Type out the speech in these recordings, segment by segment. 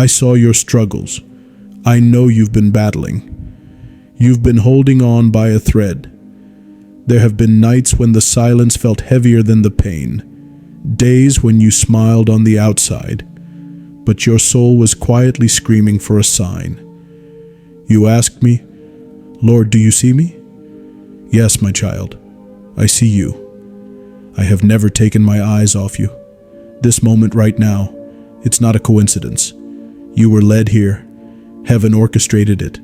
I saw your struggles. I know you've been battling. You've been holding on by a thread. There have been nights when the silence felt heavier than the pain, days when you smiled on the outside, but your soul was quietly screaming for a sign. You asked me, "Lord, do you see me?" Yes, my child, I see you. I have never taken my eyes off you. This moment right now, it's not a coincidence. You were led here. Heaven orchestrated it.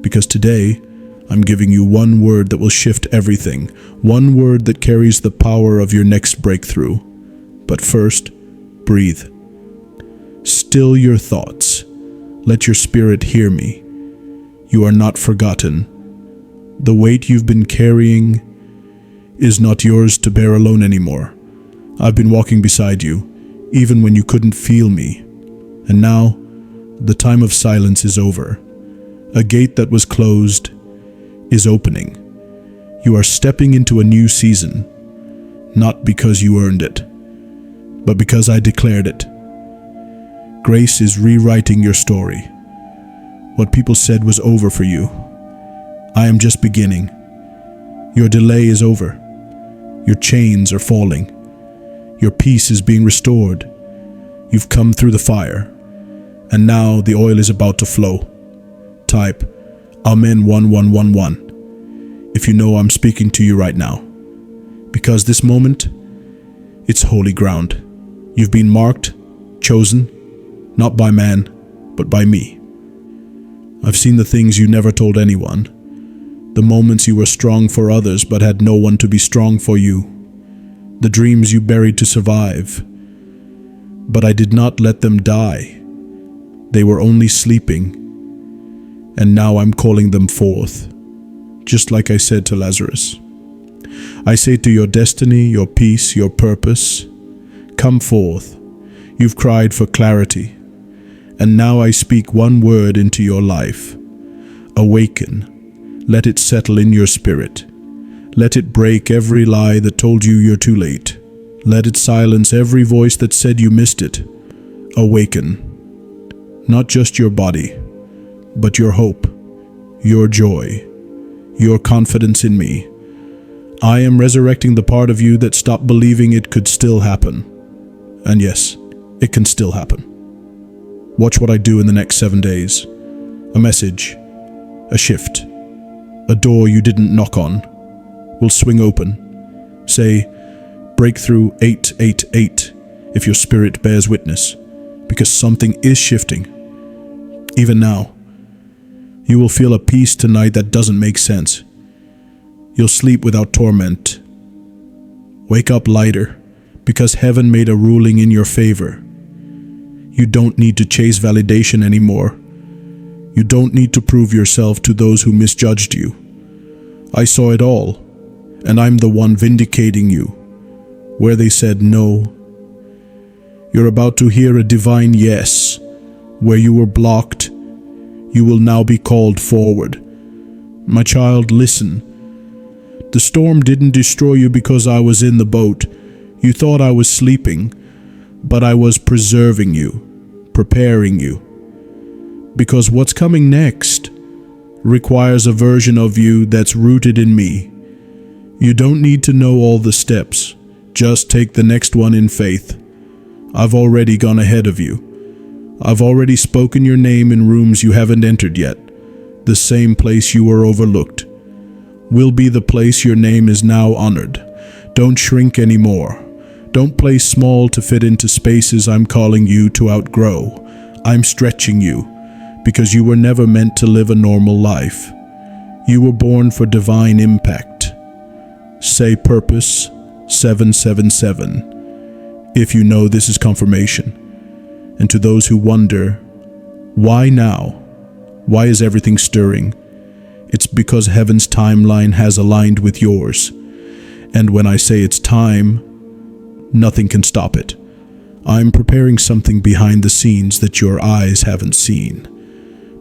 Because today, I'm giving you one word that will shift everything, one word that carries the power of your next breakthrough. But first, breathe. Still your thoughts. Let your spirit hear me. You are not forgotten. The weight you've been carrying is not yours to bear alone anymore. I've been walking beside you, even when you couldn't feel me. And now, the time of silence is over. A gate that was closed is opening. You are stepping into a new season, not because you earned it, but because I declared it. Grace is rewriting your story. What people said was over for you. I am just beginning. Your delay is over. Your chains are falling. Your peace is being restored. You've come through the fire, and now the oil is about to flow. Type Amen 1111 if you know I'm speaking to you right now. Because this moment, it's holy ground. You've been marked, chosen, not by man, but by me. I've seen the things you never told anyone, the moments you were strong for others but had no one to be strong for you, the dreams you buried to survive. But I did not let them die. They were only sleeping, and now I'm calling them forth, just like I said to Lazarus. I say to your destiny, your peace, your purpose, come forth. You've cried for clarity, and now I speak one word into your life. Awaken. Let it settle in your spirit. Let it break every lie that told you you're too late. Let it silence every voice that said you missed it. Awaken. Not just your body, but your hope, your joy, your confidence in me. I am resurrecting the part of you that stopped believing it could still happen. And yes, it can still happen. Watch what I do in the next 7 days. A message, a shift, a door you didn't knock on will swing open. Say, breakthrough 888 if your spirit bears witness, because something is shifting. Even now, you will feel a peace tonight that doesn't make sense. You'll sleep without torment. Wake up lighter, because heaven made a ruling in your favor. You don't need to chase validation anymore. You don't need to prove yourself to those who misjudged you. I saw it all, and I'm the one vindicating you. Where they said no, you're about to hear a divine yes. Where you were blocked, you will now be called forward. My child, listen. The storm didn't destroy you because I was in the boat. You thought I was sleeping, but I was preserving you, preparing you. Because what's coming next requires a version of you that's rooted in me. You don't need to know all the steps. Just take the next one in faith. I've already gone ahead of you. I've already spoken your name in rooms you haven't entered yet. The same place you were overlooked will be the place your name is now honored. Don't shrink anymore. Don't play small to fit into spaces I'm calling you to outgrow. I'm stretching you because you were never meant to live a normal life. You were born for divine impact. Say purpose 777 if you know this is confirmation. And to those who wonder, why now? Why is everything stirring? It's because heaven's timeline has aligned with yours. And when I say it's time, nothing can stop it. I'm preparing something behind the scenes that your eyes haven't seen,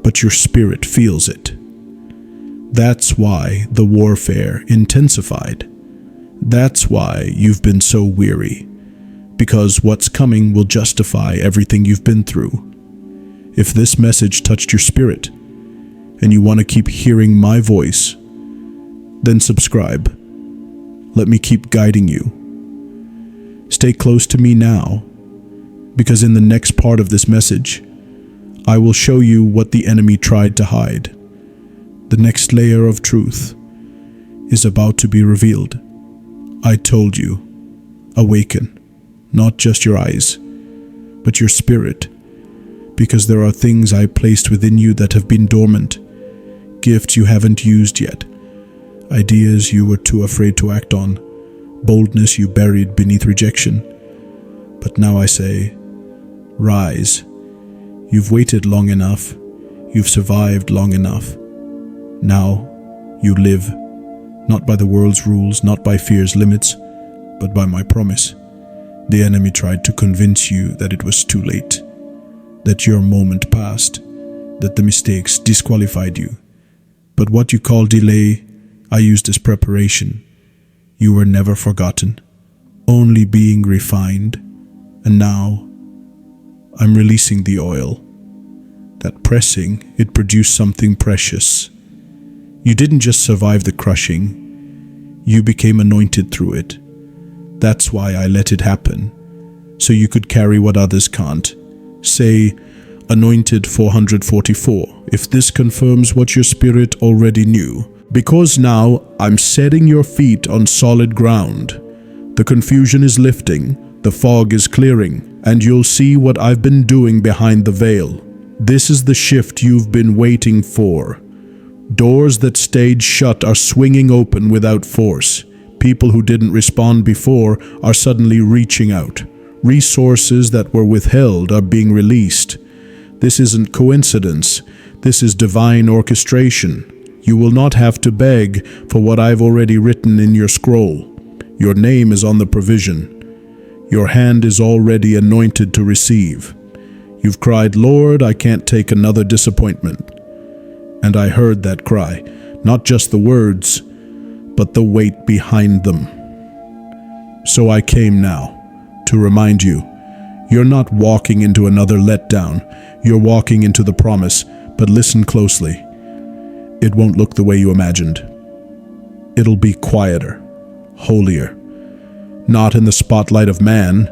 but your spirit feels it. That's why the warfare intensified. That's why you've been so weary. Because what's coming will justify everything you've been through. If this message touched your spirit and you want to keep hearing my voice, then subscribe. Let me keep guiding you. Stay close to me now, because in the next part of this message, I will show you what the enemy tried to hide. The next layer of truth is about to be revealed. I told you, awaken, not just your eyes, but your spirit, because there are things I placed within you that have been dormant, gifts you haven't used yet, ideas you were too afraid to act on, boldness you buried beneath rejection. But now I say, rise. You've waited long enough. You've survived long enough. Now you live, not by the world's rules, not by fear's limits, but by my promise. The enemy tried to convince you that it was too late, that your moment passed, that the mistakes disqualified you. But what you call delay, I used as preparation. You were never forgotten, only being refined. And now, I'm releasing the oil. That pressing, it produced something precious. You didn't just survive the crushing, you became anointed through it. That's why I let it happen, so you could carry what others can't. Say, anointed 444, if this confirms what your spirit already knew. Because now I'm setting your feet on solid ground. The confusion is lifting, the fog is clearing, and you'll see what I've been doing behind the veil. This is the shift you've been waiting for. Doors that stayed shut are swinging open without force. People who didn't respond before are suddenly reaching out. Resources that were withheld are being released. This isn't coincidence. This is divine orchestration. You will not have to beg for what I've already written in your scroll. Your name is on the provision. Your hand is already anointed to receive. You've cried, Lord, I can't take another disappointment. And I heard that cry, not just the words, but the weight behind them. So I came now to remind you, you're not walking into another letdown. You're walking into the promise, but listen closely. It won't look the way you imagined. It'll be quieter, holier, not in the spotlight of man,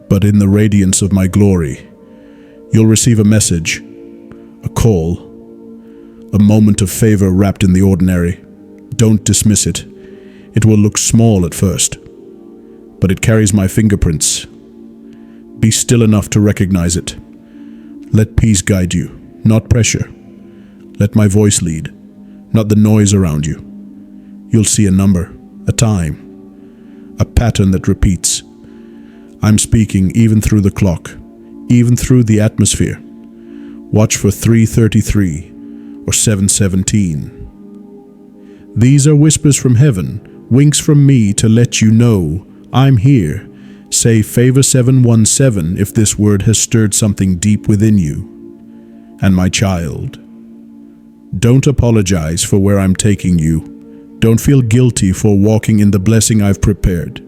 but in the radiance of my glory. You'll receive a message, a call, a moment of favor wrapped in the ordinary. Don't dismiss it. It will look small at first, but it carries my fingerprints. Be still enough to recognize it. Let peace guide you, not pressure. Let my voice lead, not the noise around you. You'll see a number, a time, a pattern that repeats. I'm speaking even through the clock, even through the atmosphere. Watch for 3:33 or 7:17. These are whispers from heaven, winks from me to let you know I'm here. Say favor 717 if this word has stirred something deep within you. And my child, don't apologize for where I'm taking you. Don't feel guilty for walking in the blessing I've prepared.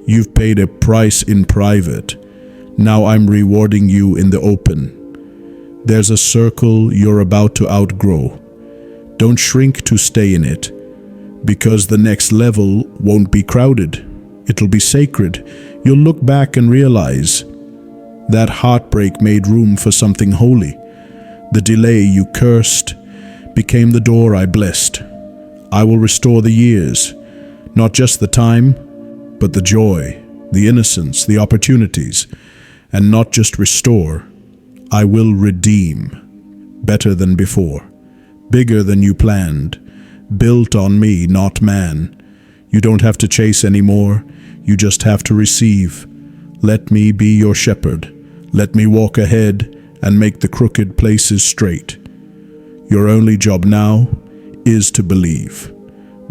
You've paid a price in private. Now I'm rewarding you in the open. There's a circle you're about to outgrow. Don't shrink to stay in it, because the next level won't be crowded. It'll be sacred. You'll look back and realize that heartbreak made room for something holy. The delay you cursed became the door I blessed. I will restore the years, not just the time, but the joy, the innocence, the opportunities, and not just restore. I will redeem, better than before, bigger than you planned, built on me, not man. You don't have to chase anymore, you just have to receive. Let me be your shepherd. Let me walk ahead and make the crooked places straight. Your only job now is to believe.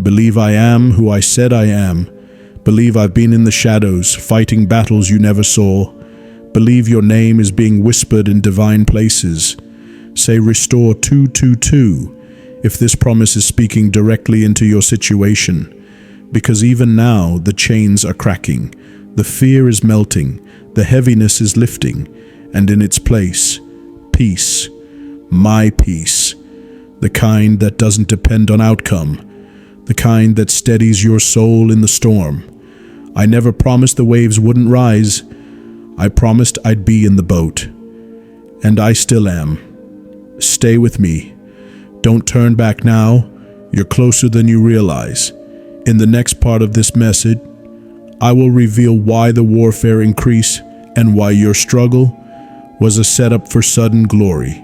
Believe I am who I said I am. Believe I've been in the shadows, fighting battles you never saw. Believe your name is being whispered in divine places. Say restore 222 if this promise is speaking directly into your situation. Because even now the chains are cracking, the fear is melting, the heaviness is lifting, and in its place, peace, my peace, the kind that doesn't depend on outcome, the kind that steadies your soul in the storm. I never promised the waves wouldn't rise. I promised I'd be in the boat. And I still am. Stay with me. Don't turn back now. You're closer than you realize. In the next part of this message, I will reveal why the warfare increased and why your struggle was a setup for sudden glory.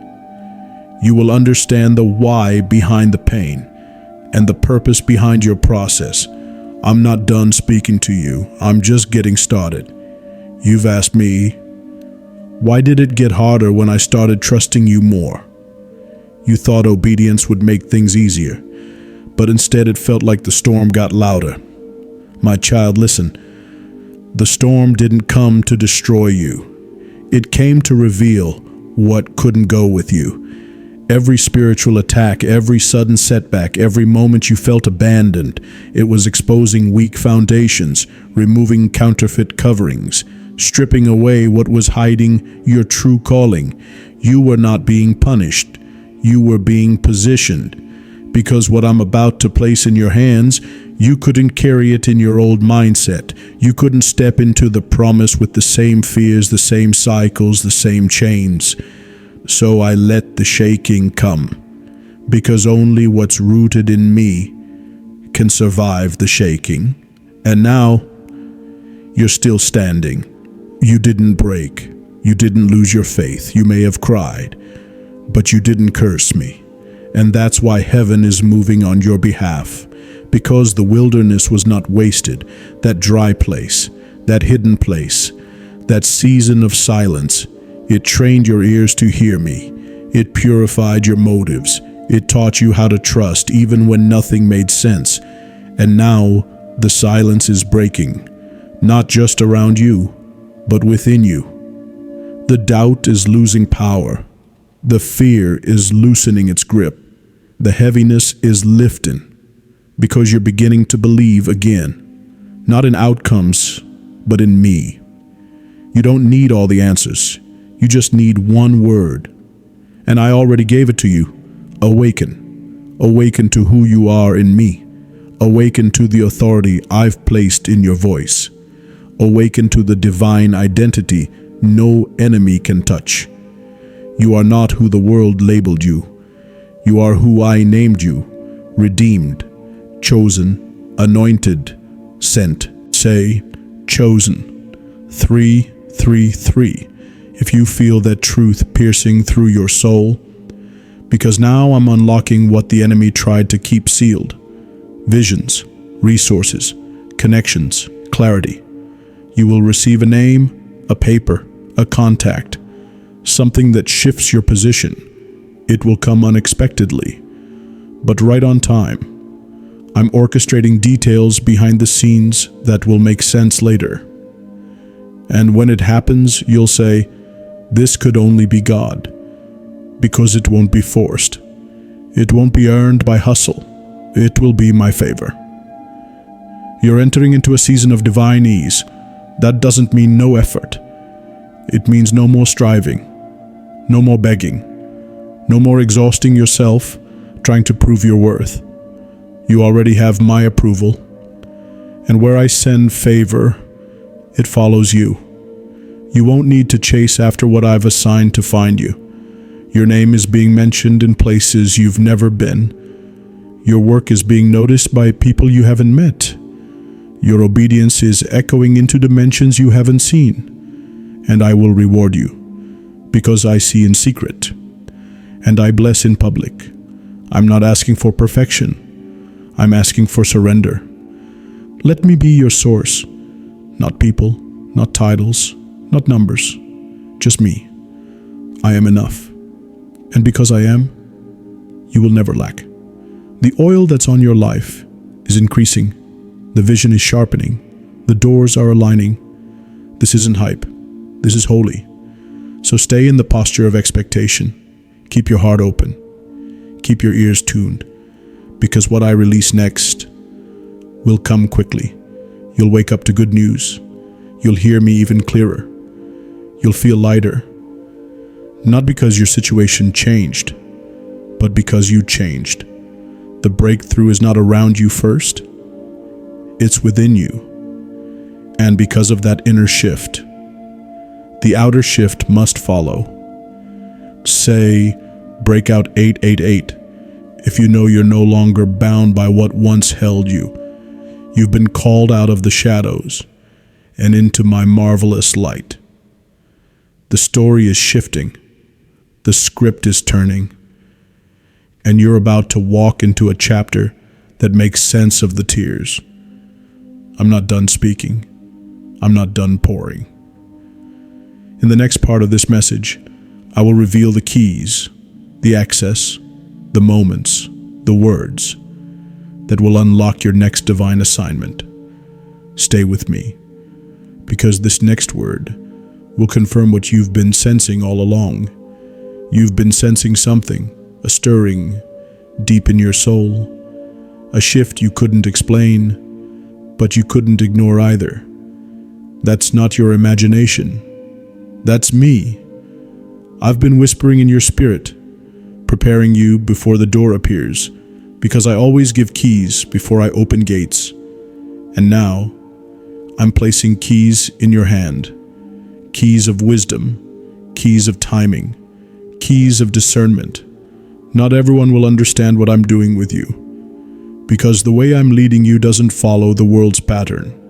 You will understand the why behind the pain and the purpose behind your process. I'm not done speaking to you. I'm just getting started. You've asked me, why did it get harder when I started trusting you more? You thought obedience would make things easier, but instead it felt like the storm got louder. My child, listen. The storm didn't come to destroy you. It came to reveal what couldn't go with you. Every spiritual attack, every sudden setback, every moment you felt abandoned, it was exposing weak foundations, removing counterfeit coverings, stripping away what was hiding your true calling. You were not being punished. You were being positioned. Because what I'm about to place in your hands, you couldn't carry it in your old mindset. You couldn't step into the promise with the same fears, the same cycles, the same chains. So I let the shaking come, because only what's rooted in me can survive the shaking. And now, you're still standing. You didn't break. You didn't lose your faith. You may have cried, but you didn't curse me. And that's why heaven is moving on your behalf, because the wilderness was not wasted. That dry place, that hidden place, that season of silence, it trained your ears to hear me. It purified your motives. It taught you how to trust even when nothing made sense. And now the silence is breaking, not just around you, but within you. The doubt is losing power. The fear is loosening its grip. The heaviness is lifting, because you're beginning to believe again, not in outcomes, but in me. You don't need all the answers. You just need one word. And I already gave it to you. Awaken. Awaken to who you are in me. Awaken to the authority I've placed in your voice. Awaken to the divine identity no enemy can touch. You are not who the world labeled you. You are who I named you, redeemed, chosen, anointed, sent. Say, chosen. 333. If you feel that truth piercing through your soul, because now I'm unlocking what the enemy tried to keep sealed. Visions, resources, connections, clarity. You will receive a name, a paper, a contact, something that shifts your position. It will come unexpectedly, but right on time. I'm orchestrating details behind the scenes that will make sense later. And when it happens, you'll say, this could only be God, because it won't be forced. It won't be earned by hustle. It will be my favor. You're entering into a season of divine ease. That doesn't mean no effort. It means no more striving, no more begging, no more exhausting yourself trying to prove your worth. You already have my approval, and where I send favor, it follows you. You won't need to chase after what I've assigned to find you. Your name is being mentioned in places you've never been. Your work is being noticed by people you haven't met. Your obedience is echoing into dimensions you haven't seen. And I will reward you, because I see in secret, and I bless in public. I'm not asking for perfection. I'm asking for surrender. Let me be your source, not people, not titles, not numbers, just me. I am enough. And because I am, you will never lack. The oil that's on your life is increasing. The vision is sharpening. The doors are aligning. This isn't hype. This is holy. So stay in the posture of expectation. Keep your heart open. Keep your ears tuned, because what I release next will come quickly. You'll wake up to good news. You'll hear me even clearer. You'll feel lighter. Not because your situation changed, but because you changed. The breakthrough is not around you first, it's within you. And because of that inner shift, the outer shift must follow. Say, breakout 888, if you know you're no longer bound by what once held you. You've been called out of the shadows and into my marvelous light. The story is shifting. The script is turning. And you're about to walk into a chapter that makes sense of the tears. I'm not done speaking. I'm not done pouring. In the next part of this message, I will reveal the keys, the access, the moments, the words that will unlock your next divine assignment. Stay with me, because this next word will confirm what you've been sensing all along. You've been sensing something, a stirring deep in your soul, a shift you couldn't explain, but you couldn't ignore either. That's not your imagination. That's me. I've been whispering in your spirit, preparing you before the door appears, because I always give keys before I open gates. And now, I'm placing keys in your hand. Keys of wisdom, keys of timing, keys of discernment. Not everyone will understand what I'm doing with you, because the way I'm leading you doesn't follow the world's pattern.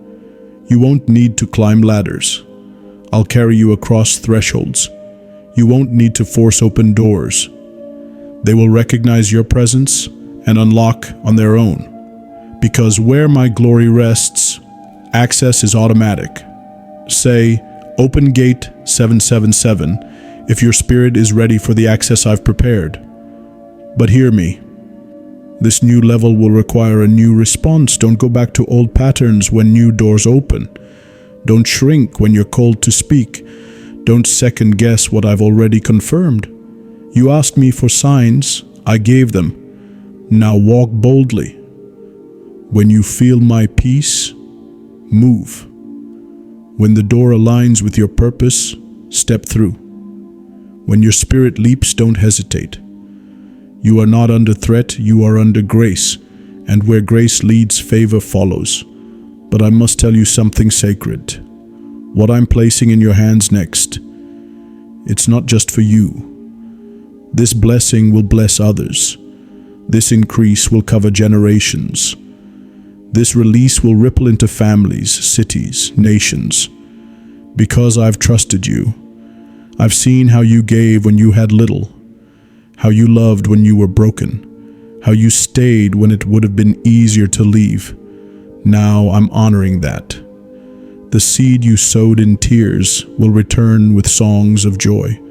You won't need to climb ladders. I'll carry you across thresholds. You won't need to force open doors. They will recognize your presence and unlock on their own. Because where my glory rests, access is automatic. Say, open gate 777 if your spirit is ready for the access I've prepared. But hear me. This new level will require a new response. Don't go back to old patterns when new doors open. Don't shrink when you're called to speak. Don't second guess what I've already confirmed. You asked me for signs, I gave them. Now walk boldly. When you feel my peace, move. When the door aligns with your purpose, step through. When your spirit leaps, don't hesitate. You are not under threat, you are under grace, and where grace leads, favor follows. But I must tell you something sacred. What I'm placing in your hands next, it's not just for you. This blessing will bless others. This increase will cover generations. This release will ripple into families, cities, nations. Because I've trusted you, I've seen how you gave when you had little, how you loved when you were broken, how you stayed when it would have been easier to leave. Now I'm honoring that. The seed you sowed in tears will return with songs of joy.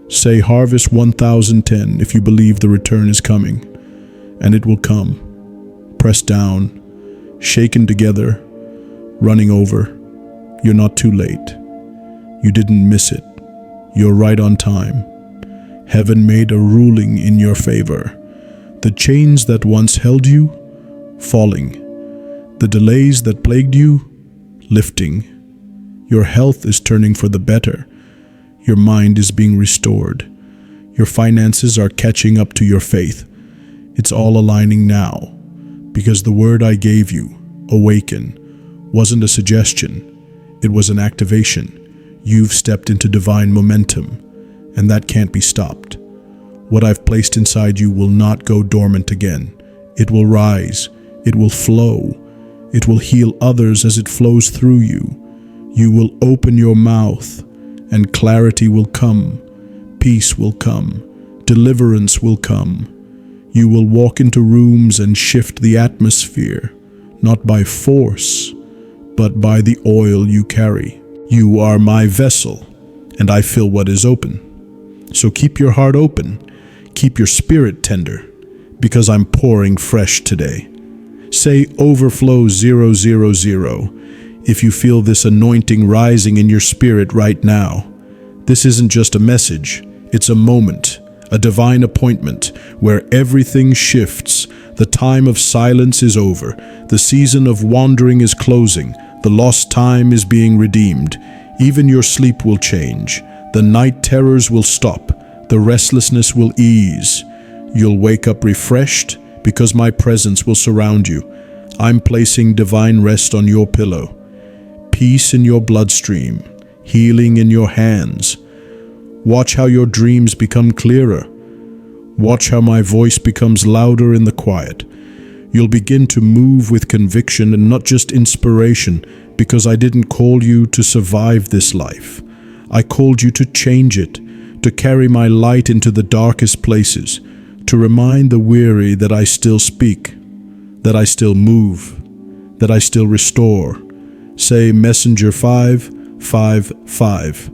Say harvest 1010 if you believe the return is coming, and it will come. Pressed down, shaken together, running over. You're not too late. You didn't miss it. You're right on time. Heaven made a ruling in your favor. The chains that once held you, falling. The delays that plagued you, lifting. Your health is turning for the better. Your mind is being restored. Your finances are catching up to your faith. It's all aligning now, because the word I gave you, awaken, wasn't a suggestion. It was an activation. You've stepped into divine momentum, and that can't be stopped. What I've placed inside you will not go dormant again. It will rise. It will flow. It will heal others as it flows through you. You will open your mouth, and clarity will come. Peace will come. Deliverance will come. You will walk into rooms and shift the atmosphere, not by force, but by the oil you carry. You are my vessel, and I fill what is open. So keep your heart open. Keep your spirit tender, because I'm pouring fresh today. Say overflow 000 if you feel this anointing rising in your spirit right now. This isn't just a message, it's a moment, a divine appointment where everything shifts. The time of silence is over. The season of wandering is closing. The lost time is being redeemed. Even your sleep will change. The night terrors will stop. The restlessness will ease. You'll wake up refreshed because my presence will surround you. I'm placing divine rest on your pillow, peace in your bloodstream, healing in your hands. Watch how your dreams become clearer. Watch how my voice becomes louder in the quiet. You'll begin to move with conviction and not just inspiration, because I didn't call you to survive this life. I called you to change it, to carry my light into the darkest places, to remind the weary that I still speak, that I still move, that I still restore. Say Messenger 555.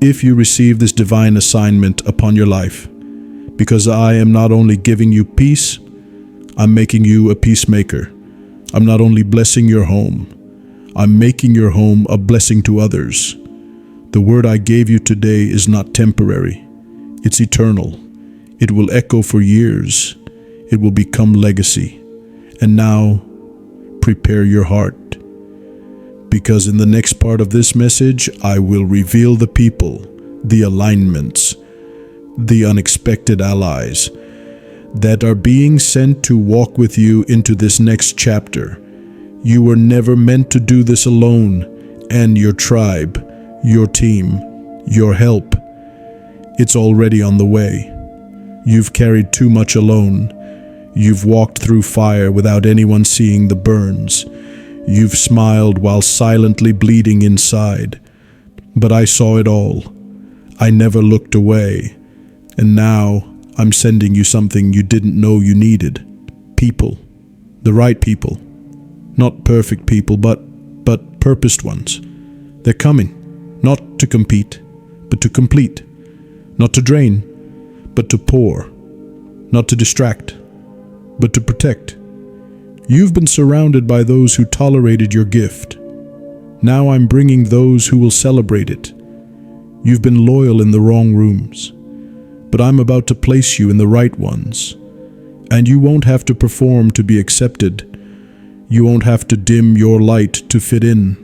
If you receive this divine assignment upon your life, because I am not only giving you peace, I'm making you a peacemaker. I'm not only blessing your home, I'm making your home a blessing to others. The word I gave you today is not temporary. It's eternal. It will echo for years. It will become legacy. And now, prepare your heart. Because in the next part of this message, I will reveal the people, the alignments, the unexpected allies that are being sent to walk with you into this next chapter. You were never meant to do this alone, and your tribe, your team, your help, it's already on the way. You've carried too much alone. You've walked through fire without anyone seeing the burns. You've smiled while silently bleeding inside. But I saw it all. I never looked away. And now I'm sending you something you didn't know you needed. People. The right people. Not perfect people, but purposed ones. They're coming. Not to compete, but to complete. Not to drain, but to pour. Not to distract, but to protect. You've been surrounded by those who tolerated your gift. Now I'm bringing those who will celebrate it. You've been loyal in the wrong rooms, but I'm about to place you in the right ones. And you won't have to perform to be accepted. You won't have to dim your light to fit in.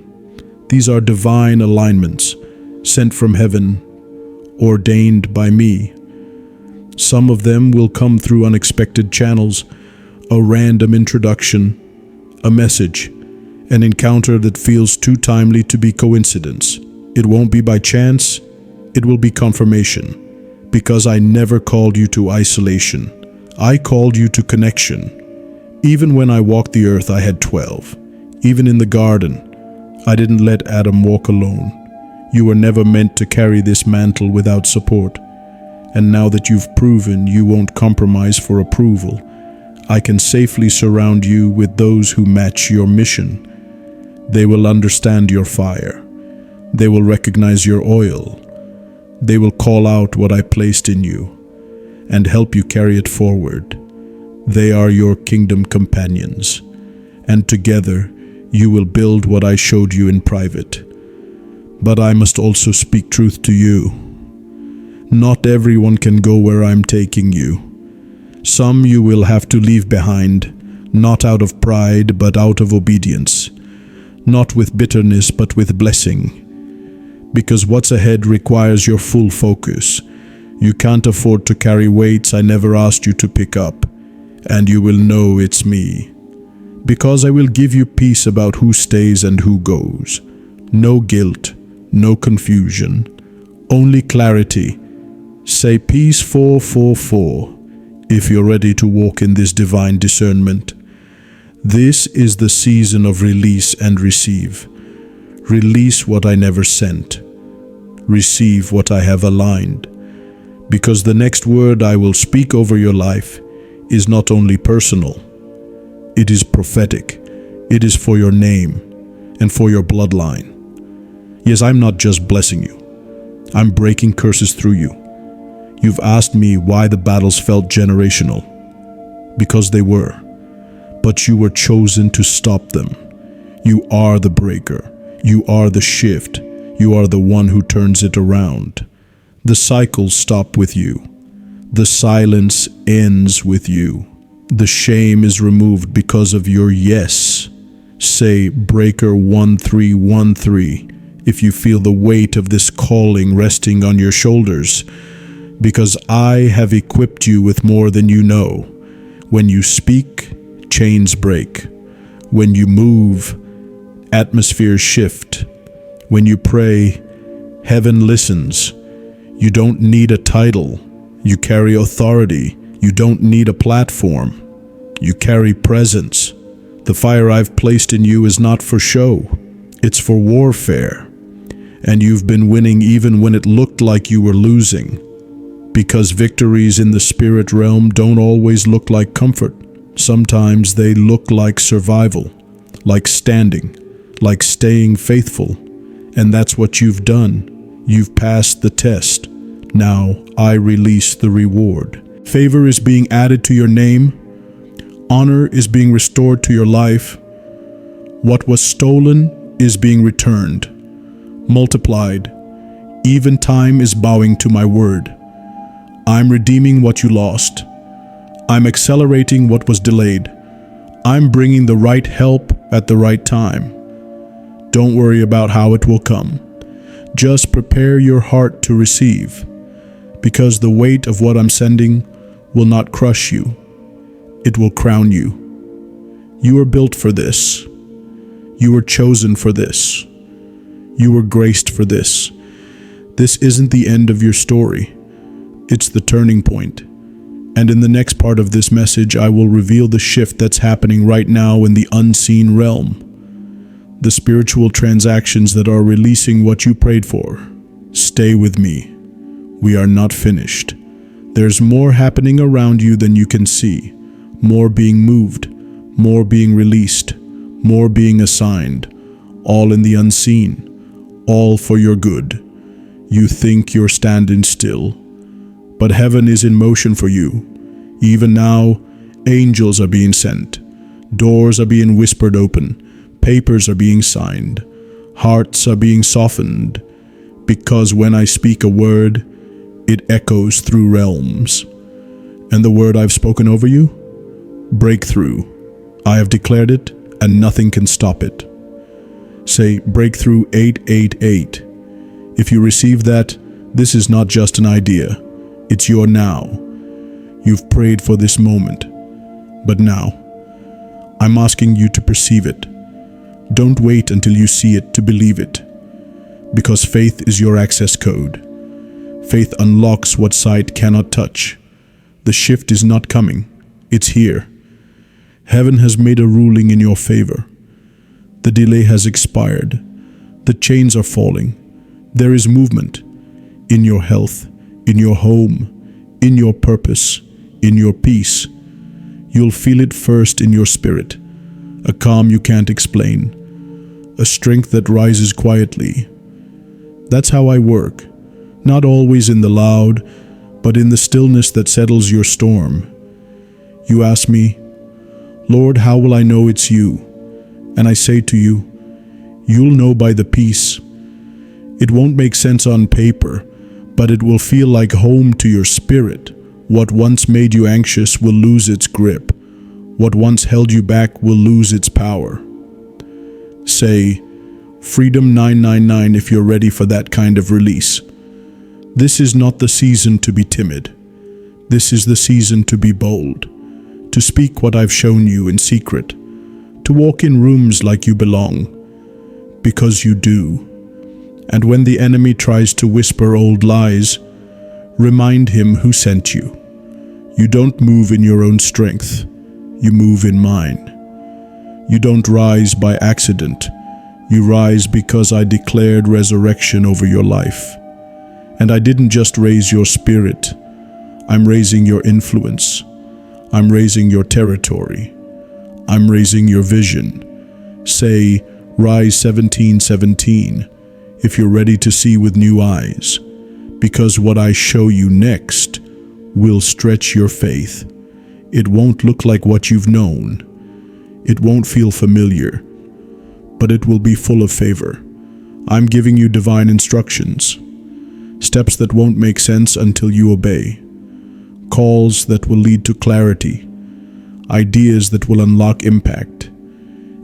These are divine alignments, sent from heaven, ordained by me. Some of them will come through unexpected channels, a random introduction, a message, an encounter that feels too timely to be coincidence. It won't be by chance, it will be confirmation. Because I never called you to isolation. I called you to connection. Even when I walked the earth, I had 12. Even in the garden, I didn't let Adam walk alone. You were never meant to carry this mantle without support. And now that you've proven you won't compromise for approval, I can safely surround you with those who match your mission. They will understand your fire. They will recognize your oil. They will call out what I placed in you and help you carry it forward. They are your kingdom companions, and together you will build what I showed you in private. But I must also speak truth to you. Not everyone can go where I'm taking you. Some you will have to leave behind, not out of pride but out of obedience, not with bitterness but with blessing. Because what's ahead requires your full focus. You can't afford to carry weights I never asked you to pick up, and you will know it's me. Because I will give you peace about who stays and who goes. No guilt, no confusion, only clarity. Say peace 444 if you're ready to walk in this divine discernment. This is the season of release and receive. Release what I never sent. Receive what I have aligned. Because the next word I will speak over your life is not only personal, it is prophetic. It is for your name and for your bloodline. Yes, I'm not just blessing you. I'm breaking curses through you. You've asked me why the battles felt generational. Because they were. But you were chosen to stop them. You are the breaker. You are the shift. You are the one who turns it around. The cycles stop with you. The silence ends with you. The shame is removed because of your yes. Say Breaker 1313 if you feel the weight of this calling resting on your shoulders. because I have equipped you with more than you know. When you speak, chains break. When you move, atmospheres shift. When you pray, heaven listens. You don't need a title. You carry authority. You don't need a platform. You carry presence. The fire I've placed in you is not for show. It's for warfare. And you've been winning even when it looked like you were losing. Because victories in the spirit realm don't always look like comfort. Sometimes they look like survival, like standing, like staying faithful. And that's what you've done. You've passed the test. Now I release the reward. Favor is being added to your name. Honor is being restored to your life. What was stolen is being returned, multiplied. Even time is bowing to my word. I'm redeeming what you lost. I'm accelerating what was delayed. I'm bringing the right help at the right time. Don't worry about how it will come. Just prepare your heart to receive, because the weight of what I'm sending will not crush you. It will crown you. You were built for this. You were chosen for this. You were graced for this. This isn't the end of your story. It's the turning point. And in the next part of this message, I will reveal the shift that's happening right now in the unseen realm. The spiritual transactions that are releasing what you prayed for. Stay with me. We are not finished. There's more happening around you than you can see. More being moved, more being released, more being assigned, all in the unseen, all for your good. You think you're standing still, but heaven is in motion for you. Even now, angels are being sent, doors are being whispered open, papers are being signed, hearts are being softened, because when I speak a word, it echoes through realms. And the word I've spoken over you? Breakthrough. I have declared it, and nothing can stop it. Say breakthrough 888. If you receive that, this is not just an idea. It's your now. You've prayed for this moment. But now, I'm asking you to perceive it. Don't wait until you see it to believe it. Because faith is your access code. Faith unlocks what sight cannot touch. The shift is not coming. It's here. Heaven has made a ruling in your favor. The delay has expired. The chains are falling. There is movement in your health, in your home, in your purpose, in your peace. You'll feel it first in your spirit, a calm you can't explain, a strength that rises quietly. That's how I work, not always in the loud, but in the stillness that settles your storm. You ask me, Lord, how will I know it's you? And I say to you, you'll know by the peace. It won't make sense on paper, but it will feel like home to your spirit. What once made you anxious will lose its grip. What once held you back will lose its power. Say, Freedom 999 if you're ready for that kind of release. This is not the season to be timid. This is the season to be bold. To speak what I've shown you in secret, to walk in rooms like you belong, because you do. And when the enemy tries to whisper old lies, remind him who sent you. You don't move in your own strength, you move in mine. You don't rise by accident, you rise because I declared resurrection over your life. And I didn't just raise your spirit, I'm raising your influence. I'm raising your territory. I'm raising your vision. Say, Rise 1717, if you're ready to see with new eyes, because what I show you next will stretch your faith. It won't look like what you've known. It won't feel familiar, but it will be full of favor. I'm giving you divine instructions, steps that won't make sense until you obey. Calls that will lead to clarity, ideas that will unlock impact,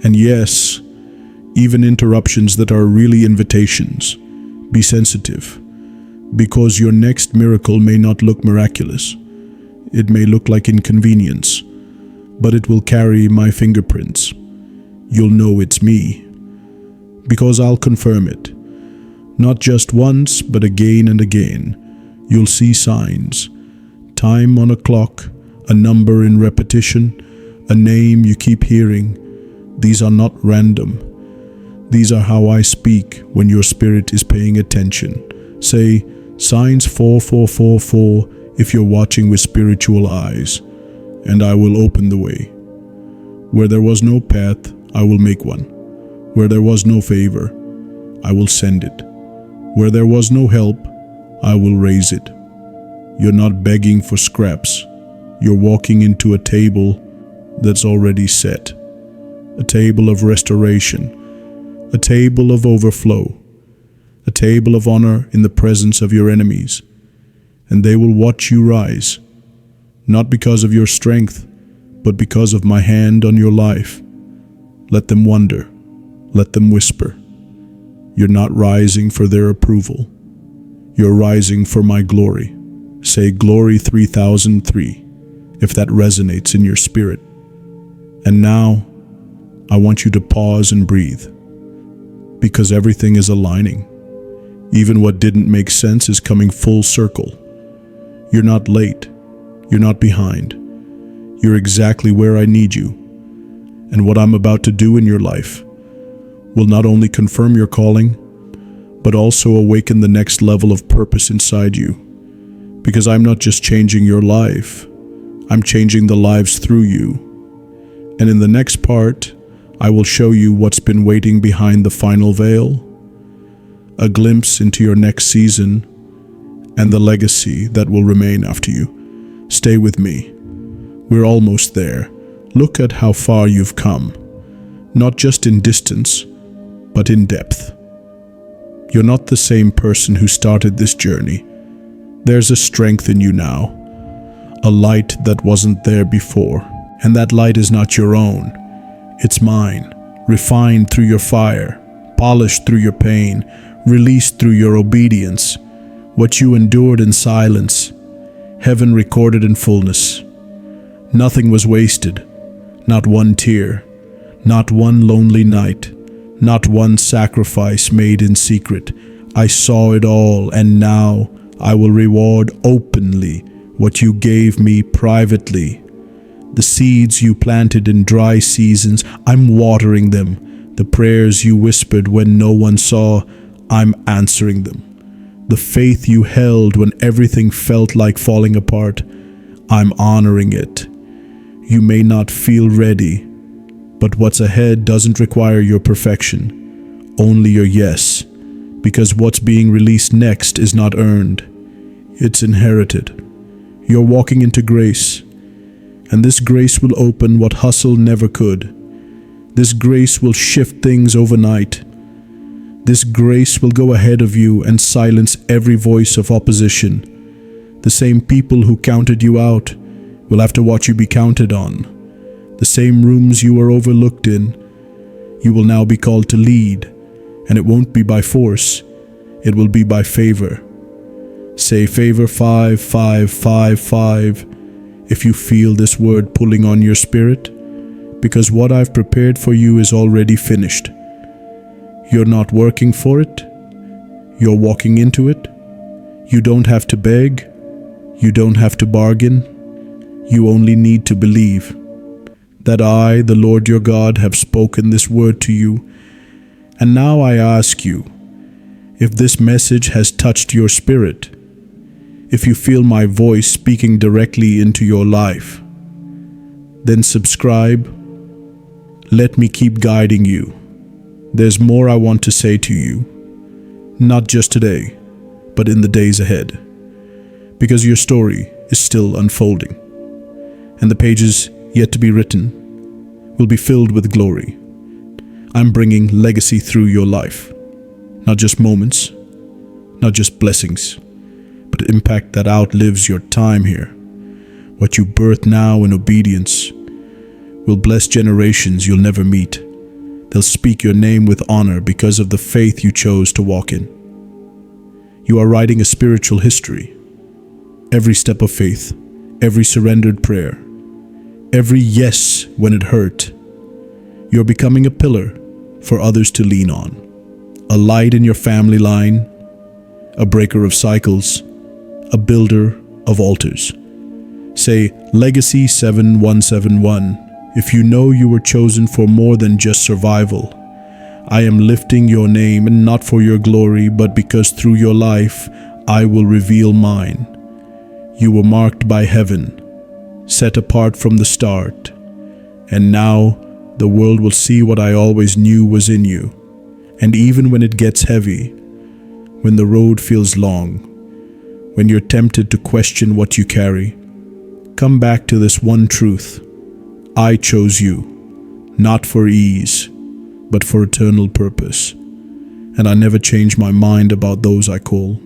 and yes, even interruptions that are really invitations. Be sensitive. Because your next miracle may not look miraculous. It may look like inconvenience, but it will carry my fingerprints. You'll know it's me, because I'll confirm it. Not just once, but again and again. You'll see signs. Time on a clock, a number in repetition, a name you keep hearing. These are not random. These are how I speak when your spirit is paying attention. Say, signs 4444 if you're watching with spiritual eyes, and I will open the way. Where there was no path, I will make one. Where there was no favor, I will send it. Where there was no help, I will raise it. You're not begging for scraps. You're walking into a table that's already set. A table of restoration. A table of overflow. A table of honor in the presence of your enemies. And they will watch you rise, not because of your strength, but because of my hand on your life. Let them wonder. Let them whisper. You're not rising for their approval. You're rising for my glory. Say Glory 3003, if that resonates in your spirit. And now, I want you to pause and breathe, because everything is aligning. Even what didn't make sense is coming full circle. You're not late. You're not behind. You're exactly where I need you. And what I'm about to do in your life will not only confirm your calling, but also awaken the next level of purpose inside you. Because I'm not just changing your life, I'm changing the lives through you. And in the next part, I will show you what's been waiting behind the final veil, a glimpse into your next season, and the legacy that will remain after you. Stay with me. We're almost there. Look at how far you've come, not just in distance, but in depth. You're not the same person who started this journey. There's a strength in you now, a light that wasn't there before. And that light is not your own. It's mine, refined through your fire, polished through your pain, released through your obedience. What you endured in silence, heaven recorded in fullness. Nothing was wasted, not one tear, not one lonely night, not one sacrifice made in secret. I saw it all, and now I will reward openly what you gave me privately. The seeds you planted in dry seasons, I'm watering them. The prayers you whispered when no one saw, I'm answering them. The faith you held when everything felt like falling apart, I'm honoring it. You may not feel ready, but what's ahead doesn't require your perfection, only your yes, because what's being released next is not earned, it's inherited. You're walking into grace, and this grace will open what hustle never could. This grace will shift things overnight. This grace will go ahead of you and silence every voice of opposition. The same people who counted you out will have to watch you be counted on. The same rooms you were overlooked in, you will now be called to lead, and it won't be by force, it will be by favor. Say favor 5555 if you feel this word pulling on your spirit, because what I've prepared for you is already finished. You're not working for it, you're walking into it. You don't have to beg, you don't have to bargain, you only need to believe that I, the Lord your God, have spoken this word to you. And now I ask you, if this message has touched your spirit, if you feel my voice speaking directly into your life, then subscribe. Let me keep guiding you. There's more I want to say to you, not just today, but in the days ahead, because your story is still unfolding, and the pages yet to be written will be filled with glory. I'm bringing legacy through your life, not just moments, not just blessings, but impact that outlives your time here. What you birth now in obedience will bless generations you'll never meet. They'll speak your name with honor because of the faith you chose to walk in. You are writing a spiritual history. Every step of faith, every surrendered prayer, every yes when it hurt. You're becoming a pillar for others to lean on. A light in your family line, a breaker of cycles, a builder of altars. Say Legacy 7171 if you know you were chosen for more than just survival. I am lifting your name, and not for your glory, but because through your life I will reveal mine. You were marked by heaven, set apart from the start, and now the world will see what I always knew was in you. And even when it gets heavy, when the road feels long, when you're tempted to question what you carry, come back to this one truth. I chose you, not for ease, but for eternal purpose. And I never change my mind about those I call.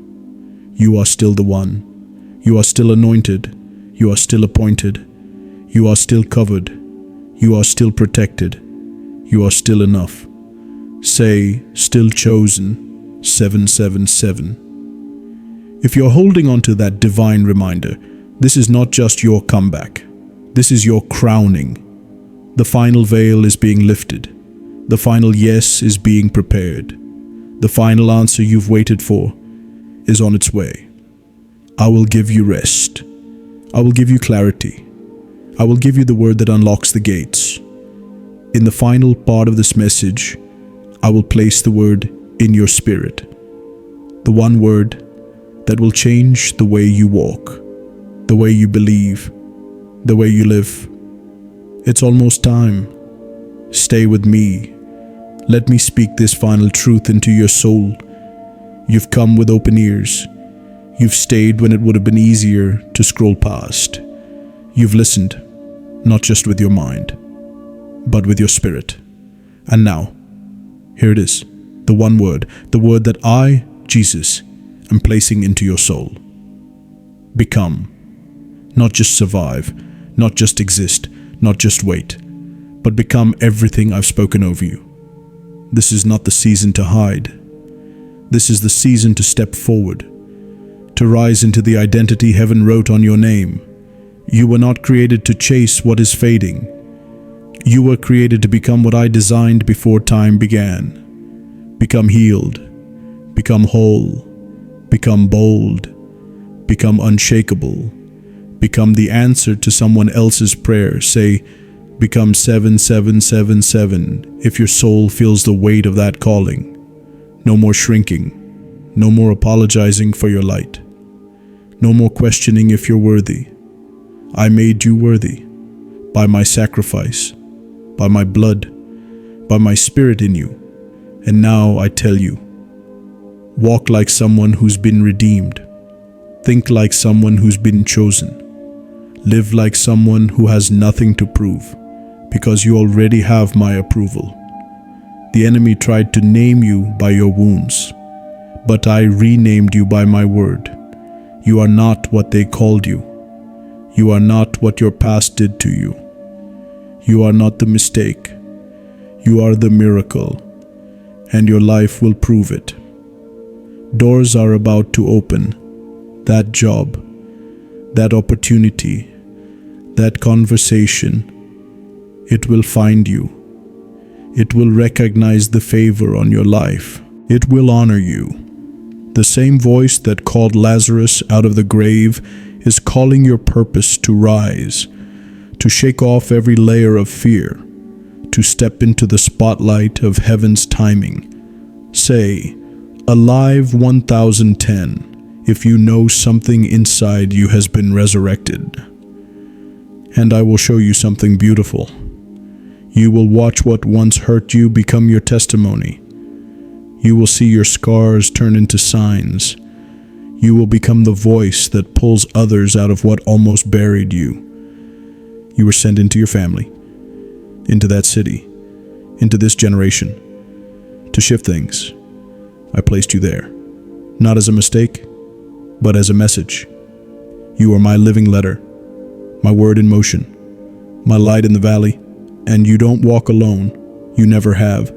You are still the one. You are still anointed. You are still appointed. You are still covered. You are still protected. You are still enough. Say, still chosen, 777. If you're holding on to that divine reminder, this is not just your comeback. This is your crowning. The final veil is being lifted. The final yes is being prepared. The final answer you've waited for is on its way. I will give you rest. I will give you clarity. I will give you the word that unlocks the gates. In the final part of this message, I will place the word in your spirit. The one word that will change the way you walk, the way you believe, the way you live. It's almost time. Stay with me. Let me speak this final truth into your soul. You've come with open ears. You've stayed when it would have been easier to scroll past. You've listened, not just with your mind, but with your spirit. And now, here it is, the one word, the word that I, Jesus, am placing into your soul. Become. Not just survive, not just exist, not just wait, but become everything I've spoken over you. This is not the season to hide. This is the season to step forward, to rise into the identity heaven wrote on your name. You were not created to chase what is fading. You were created to become what I designed before time began. Become healed, become whole, become bold, become unshakable, become the answer to someone else's prayer. Say, become 7777 if your soul feels the weight of that calling. No more shrinking, no more apologizing for your light, no more questioning if you're worthy. I made you worthy by my sacrifice, by my blood, by my spirit in you. And now I tell you, walk like someone who's been redeemed. Think like someone who's been chosen. Live like someone who has nothing to prove, because you already have my approval. The enemy tried to name you by your wounds, but I renamed you by my word. You are not what they called you. You are not what your past did to you. You are not the mistake. You are the miracle, and your life will prove it. Doors are about to open. That job, that opportunity, that conversation, it will find you. It will recognize the favor on your life. It will honor you. The same voice that called Lazarus out of the grave is calling your purpose to rise, to shake off every layer of fear, to step into the spotlight of heaven's timing. Say, Alive 1010, if you know something inside you has been resurrected. And I will show you something beautiful. You will watch what once hurt you become your testimony. You will see your scars turn into signs. You will become the voice that pulls others out of what almost buried you. You were sent into your family, into that city, into this generation, to shift things. I placed you there, not as a mistake, but as a message. You are my living letter, my word in motion, my light in the valley, and you don't walk alone. You never have.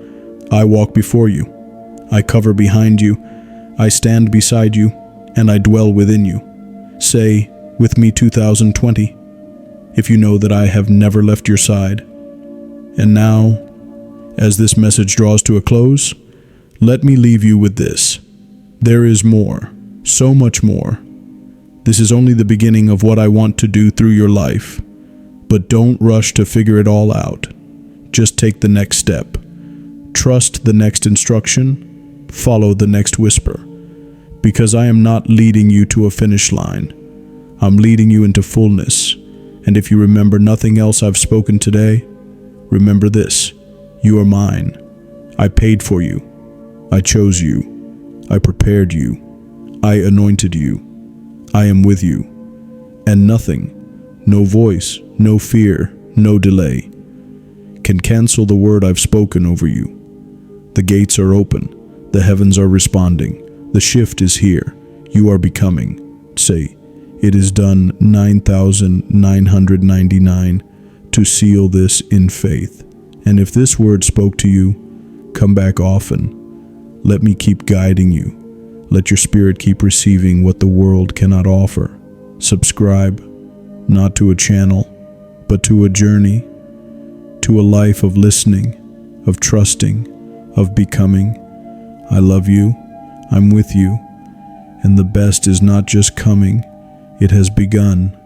I walk before you. I cover behind you. I stand beside you, and I dwell within you. Say with me 2020, if you know that I have never left your side. And now, as this message draws to a close, let me leave you with this. There is more, so much more. This is only the beginning of what I want to do through your life. But don't rush to figure it all out. Just take the next step. Trust the next instruction. Follow the next whisper. Because I am not leading you to a finish line. I'm leading you into fullness. And if you remember nothing else I've spoken today, remember this: you are mine. I paid for you. I chose you. I prepared you. I anointed you. I am with you. And nothing, no voice, no fear, no delay, can cancel the word I've spoken over you. The gates are open. The heavens are responding. The shift is here. You are becoming. Say, it is done 9,999 to seal this in faith. And if this word spoke to you, come back often. Let me keep guiding you. Let your spirit keep receiving what the world cannot offer. Subscribe, not to a channel, but to a journey, to a life of listening, of trusting, of becoming. I love you. I'm with you. And the best is not just coming, it has begun.